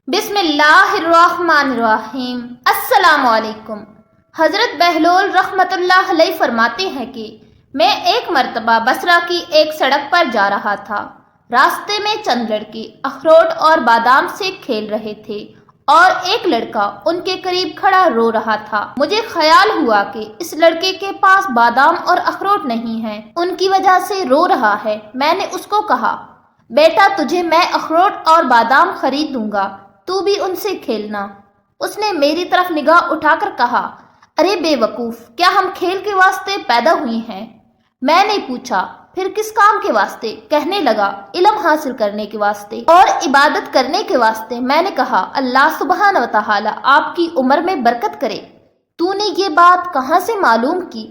बिस्मिल्लाहिर्रहमानिर्रहीम। अस्सलाम वालेकुम। हज़रत बहलोल रहमतुल्लाह अलैह फरमाते हैं कि मैं एक मर्तबा बसरा की एक सड़क पर जा रहा था। रास्ते में चंद लड़के अखरोट और बादाम से खेल रहे थे और एक लड़का उनके करीब खड़ा रो रहा था। मुझे ख्याल हुआ कि इस लड़के के पास बादाम और अखरोट नहीं है, उनकी वजह से रो रहा है। मैंने उसको कहा, बेटा तुझे मैं अखरोट और बादाम खरीद दूंगा, तू भी उनसे खेलना। उसने मेरी तरफ निगाह उठाकर कहा, अरे बेवकूफ, क्या हम खेल के वास्ते पैदा हुए हैं? मैंने पूछा, फिर किस काम के वास्ते? कहने लगा, इल्म हासिल करने के वास्ते और इबादत करने के वास्ते। मैंने कहा, अल्लाह सुब्हान व तआला आपकी उम्र में बरकत करे। तूने ये बात कहाँ से मालूम की?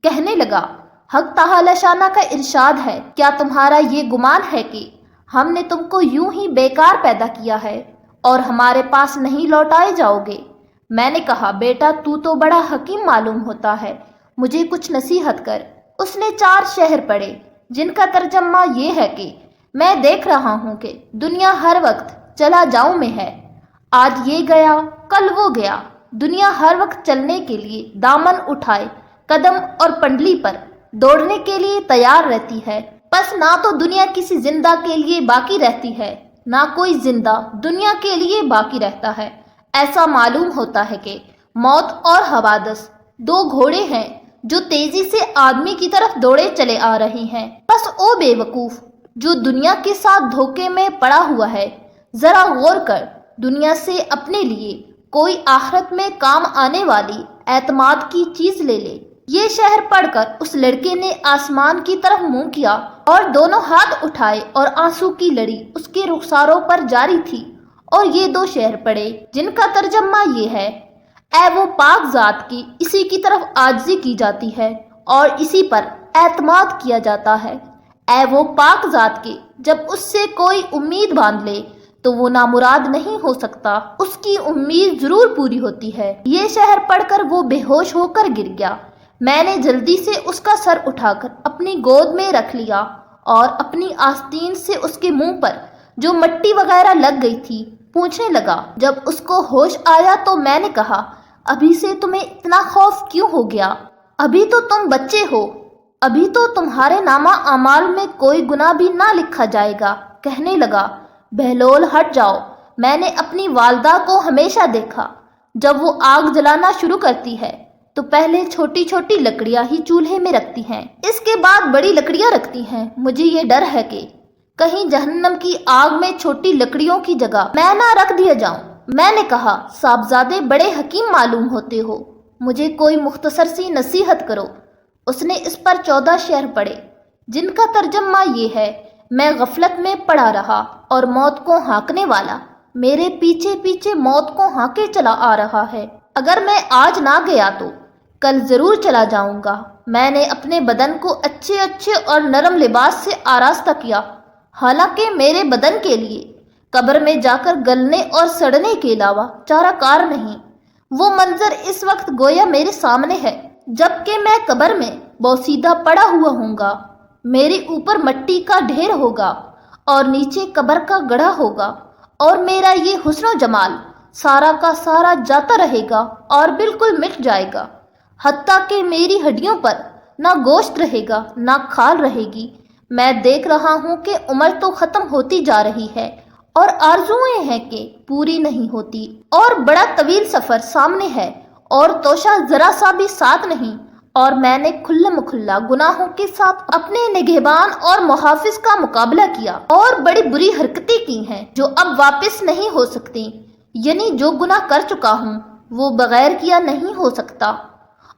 कहने लगा, हक तआला शाना का इरशाद है, क्या तुम्हारा ये गुमान है कि हमने तुमको यूं ही बेकार पैदा किया है और हमारे पास नहीं लौटाए जाओगे? मैंने कहा, बेटा तू तो बड़ा हकीम मालूम होता है, मुझे कुछ नसीहत कर। उसने 4 शेर पढ़े जिनका तर्जमा ये है कि मैं देख रहा हूँ कि दुनिया हर वक्त चला जाऊं में है। आज ये गया कल वो गया। दुनिया हर वक्त चलने के लिए दामन उठाए कदम और पंडली पर दौड़ने के लिए तैयार रहती है। बस ना तो दुनिया किसी जिंदा के लिए बाकी रहती है, ना कोई जिंदा दुनिया के लिए बाकी रहता है। ऐसा मालूम होता है कि मौत और हवादस 2 घोड़े हैं जो तेजी से आदमी की तरफ दौड़े चले आ रहे हैं। बस ओ बेवकूफ जो दुनिया के साथ धोखे में पड़ा हुआ है, जरा गौर कर, दुनिया से अपने लिए कोई आखिरत में काम आने वाली एतमाद की चीज ले ले। ये शहर पढ़कर उस लड़के ने आसमान की तरफ मुंह किया और दोनों हाथ उठाए और आंसू की लड़ी उसके रुखसारों पर जारी थी और ये 2 शेर पढ़े जिनका तर्जमा ये है, ऐ वो पाक जात की, इसी की तरफ आजिज़ी की जाती है और इसी पर एतमाद किया जाता है। ऐ वो पाक जात के, जब उससे कोई उम्मीद बांध ले तो वो नामुराद नहीं हो सकता, उसकी उम्मीद जरूर पूरी होती है। ये शहर पढ़कर वो बेहोश होकर गिर गया। मैंने जल्दी से उसका सर उठाकर अपनी गोद में रख लिया और अपनी आस्तीन से उसके मुंह पर जो मट्टी वगैरह लग गई थी पूछने लगा। जब उसको होश आया तो मैंने कहा, अभी से तुम्हें इतना खौफ क्यों हो गया? अभी तो तुम बच्चे हो, अभी तो तुम्हारे नामा अमाल में कोई गुनाह भी ना लिखा जाएगा। कहने लगा, बहलोल हट जाओ। मैंने अपनी वालदा को हमेशा देखा, जब वो आग जलाना शुरू करती है तो पहले छोटी छोटी लकड़ियां ही चूल्हे में रखती हैं, इसके बाद बड़ी लकड़ियां रखती हैं। मुझे ये डर है कि कहीं जहन्नम की आग में छोटी लकड़ियों की जगह मैं ना रख दिया जाऊं। मैंने कहा, साहबजादे बड़े हकीम मालूम होते हो, मुझे कोई मुख्तसर सी नसीहत करो। उसने इस पर 14 शेर पढ़े जिनका तर्जमा ये है, मैं गफलत में पड़ा रहा और मौत को हाँकने वाला मेरे पीछे पीछे मौत को हाँके चला आ रहा है। अगर मैं आज ना गया तो कल जरूर चला जाऊंगा। मैंने अपने बदन को अच्छे अच्छे और नरम लिबास से आरास्ता किया, हालांकि मेरे बदन के लिए कब्र में जाकर गलने और सड़ने के अलावा चारा कार नहीं। वो मंजर इस वक्त गोया मेरे सामने है, जबकि मैं कब्र में बोसीदा पड़ा हुआ हूँगा। मेरे ऊपर मट्टी का ढेर होगा और नीचे कब्र का गड्ढा होगा और मेरा ये हुस्न जमाल सारा का सारा जाता रहेगा और बिल्कुल मिट जाएगा। हत्ता कि मेरी हड्डियों पर ना गोश्त रहेगा ना खाल रहेगी। मैं देख रहा हूँ कि उम्र तो खत्म होती जा रही है और आरज़ुएं हैं कि पूरी नहीं होती और बड़ा तवील सफर सामने है और तोशा जरा सा भी साथ नहीं। और मैंने खुल्लम खुल्ला गुनाहों के साथ अपने निगहबान और मुहाफिज का मुकाबला किया और बड़ी बुरी हरकतें की हैं जो अब वापस नहीं हो सकती। यानी जो गुनाह कर चुका हूँ वो बगैर किया नहीं हो सकता।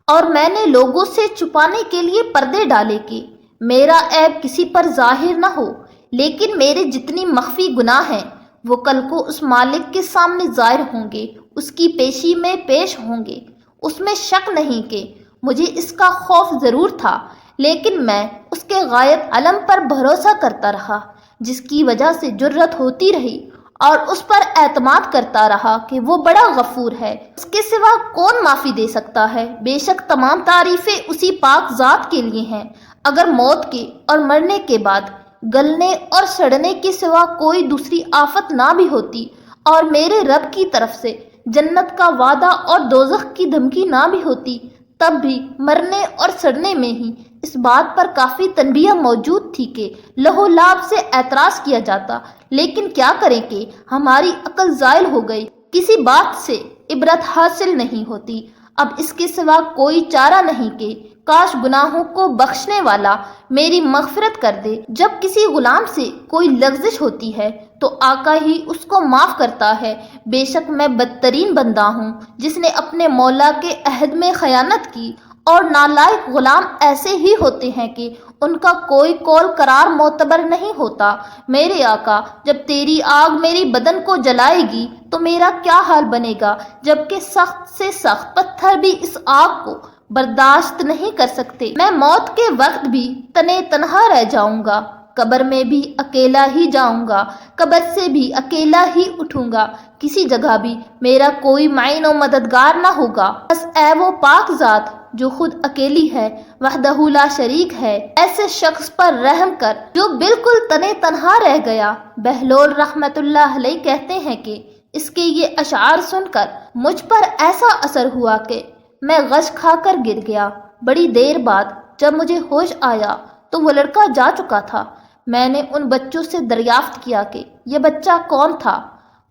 और मैंने लोगों से छुपाने के लिए पर्दे डाले कि मेरा ऐब किसी पर जाहिर न हो, लेकिन मेरे जितनी मख्फी गुनाह हैं वो कल को उस मालिक के सामने जाहिर होंगे, उसकी पेशी में पेश होंगे। उसमें शक नहीं कि मुझे इसका खौफ ज़रूर था, लेकिन मैं उसके गायब अलम पर भरोसा करता रहा, जिसकी वजह से जुर्रत होती रही और उस पर एतमाद करता रहा कि वो बड़ा गफूर है, उसके सिवा कौन माफ़ी दे सकता है। बेशक तमाम तारीफ़ें उसी पाक ज़ात के लिए हैं। अगर मौत के और मरने के बाद गलने और सड़ने के सिवा कोई दूसरी आफत ना भी होती اور میرے رب کی طرف سے جنت کا وعدہ اور دوزخ کی دھمکی نہ بھی ہوتی تب بھی مرنے اور سڑنے میں ہی اس بات پر کافی تنبیہ موجود تھی کہ لہو لعب سے اعتراض کیا جاتا، لیکن کیا کریں کہ ہماری عقل زائل ہو گئی، کسی بات سے عبرت حاصل نہیں ہوتی۔ اب اس کے سوا کوئی چارہ نہیں کہ کاش گناہوں کو بخشنے والا میری مغفرت کر دے۔ جب کسی غلام سے کوئی لغزش ہوتی ہے تو آقا ہی اس کو معاف کرتا ہے۔ بے شک میں بدترین بندہ ہوں جس نے اپنے مولا کے عہد میں خیانت کی، اور نالائق غلام ایسے ہی ہوتے ہیں کہ ان کا کوئی قول قرار معتبر نہیں ہوتا۔ میرے آقا، جب تیری آگ میری بدن کو جلائے گی تو میرا کیا حال بنے گا، جبکہ سخت سے سخت پتھر بھی اس آگ کو برداشت نہیں کر سکتے۔ میں موت کے وقت بھی تنے تنہا رہ جاؤں گا، قبر میں بھی اکیلا ہی جاؤں گا، قبر سے بھی اکیلا ہی اٹھوں گا، کسی جگہ بھی میرا کوئی معین و مددگار نہ ہوگا۔ بس اے وہ پاک ذات جو خود اکیلی ہے، وحدہ لا شریک ہے، ایسے شخص پر رحم کر جو بالکل تنے تنہا رہ گیا۔ بہلول رحمت اللہ علیہ کہتے ہیں کہ اس کے یہ اشعار سن کر مجھ پر ایسا اثر ہوا کہ میں غش کھا کر گر گیا۔ بڑی دیر بعد جب مجھے ہوش آیا تو وہ لڑکا جا چکا تھا۔ میں نے ان بچوں سے دریافت کیا کہ یہ بچہ کون تھا؟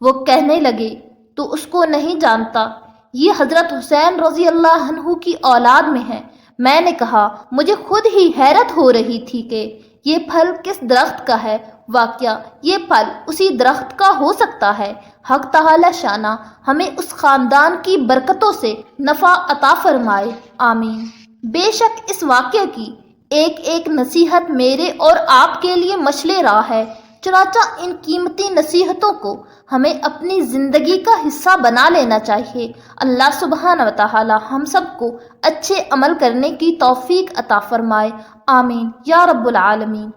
وہ کہنے لگے تو اس کو نہیں جانتا، یہ حضرت حسین رضی اللہ عنہ کی اولاد میں ہے۔ میں نے کہا مجھے خود ہی حیرت ہو رہی تھی کہ یہ پھل کس درخت کا ہے، واقعہ یہ پھل اسی درخت کا ہو سکتا ہے۔ حق تعالی شانہ ہمیں اس خاندان کی برکتوں سے نفع عطا فرمائے، آمین۔ بے شک اس واقعے کی ایک ایک نصیحت میرے اور آپ کے لیے مشعل راہ ہے، چنانچہ ان قیمتی نصیحتوں کو ہمیں اپنی زندگی کا حصہ بنا لینا چاہیے۔ اللہ سبحانہ و تعالی ہم سب کو اچھے عمل کرنے کی توفیق عطا فرمائے، آمین یا رب العالمین۔